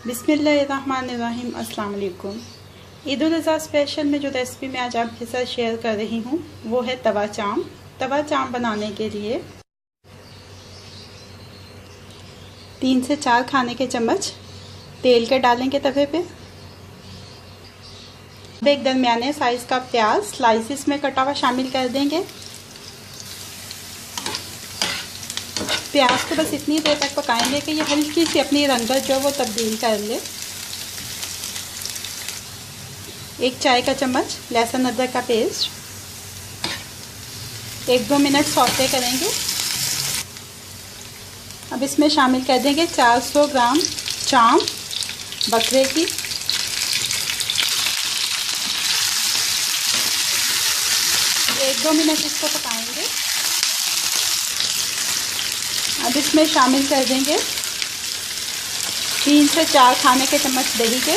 बिस्मिल्लाहिर्रहमानिर्रहीम। अस्सलाम वालेकुम। ईद उल अज़हा स्पेशल में जो रेसिपी मैं आज आपके साथ शेयर कर रही हूँ वो है तवा चाम। तवा चाम बनाने के लिए 3 से 4 खाने के चम्मच तेल के डालेंगे तवे पे। अब एक दरमियाने साइज़ का प्याज स्लाइसिस में कटा हुआ शामिल कर देंगे। प्याज को बस इतनी देर तक पकाएंगे कि ये हल्की सी अपनी रंगत जो वो तब्दील कर ले। 1 चाय का चम्मच लहसुन अदरक का पेस्ट। 1-2 मिनट सौते करेंगे। अब इसमें शामिल कर देंगे 400 ग्राम चाम बकरे की। एक 2 मिनट इसको पकाएंगे। अब इसमें शामिल कर देंगे 3 से 4 खाने के चम्मच दही के।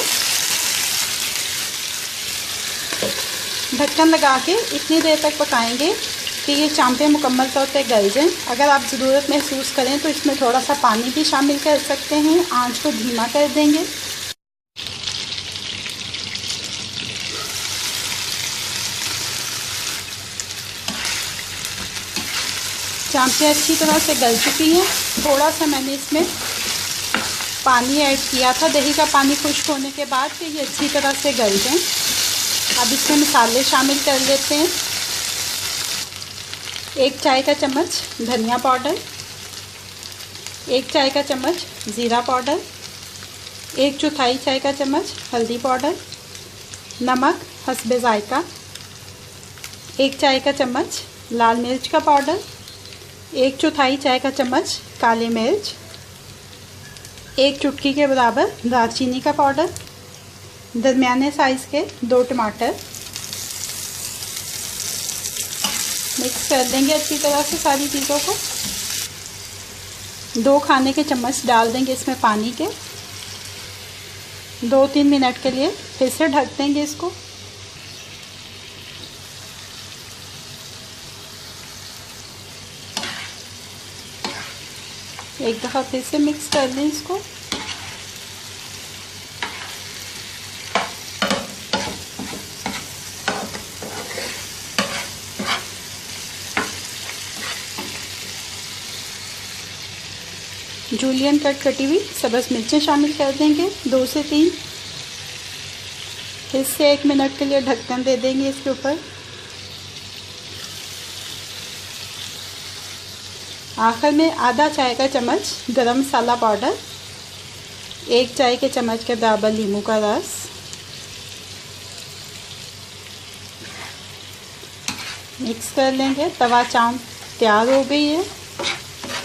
ढक्कन लगा के इतनी देर तक पकाएंगे कि ये चांपे मुकम्मल तौर पे गल जाएं। अगर आप ज़रूरत महसूस करें तो इसमें थोड़ा सा पानी भी शामिल कर सकते हैं। आंच को धीमा कर देंगे। चांपे अच्छी तरह से गल चुकी हैं। थोड़ा सा मैंने इसमें पानी ऐड किया था दही का पानी खुश्क होने के बाद कि ये अच्छी तरह से गल जाएं। अब इसमें मसाले शामिल कर लेते हैं। 1 चाय का चम्मच धनिया पाउडर, 1 चाय का चम्मच ज़ीरा पाउडर, 1/4 चाय का चम्मच हल्दी पाउडर, नमक हस्बे ज़ायका, 1 चाय का चम्मच लाल मिर्च का पाउडर, 1/4 चाय का चम्मच काली मिर्च, 1 चुटकी के बराबर दालचीनी का पाउडर, दरमियाने साइज़ के 2 टमाटर। मिक्स कर देंगे अच्छी तरह से सारी चीज़ों को। 2 खाने के चम्मच डाल देंगे इसमें पानी के। 2-3 मिनट के लिए फिर से ढक देंगे इसको। एक दफ़ा फिर से मिक्स कर लें इसको। जूलियन कट कटी हुई सब्ज़ मिर्चें शामिल कर देंगे 2 से 3। फिर से 1 मिनट के लिए ढक्कन दे देंगे इसके ऊपर। आखिर में आधा चाय का चम्मच गरम मसाला पाउडर, 1 चाय के चम्मच के बराबर नींबू का रस। मिक्स कर लेंगे। तवा चाम तैयार हो गई है।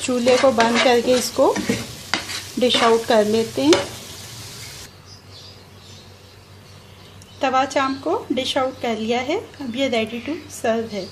चूल्हे को बंद करके इसको डिश आउट कर लेते हैं। तवा चाम को डिश आउट कर लिया है। अब ये रेडी टू सर्व है।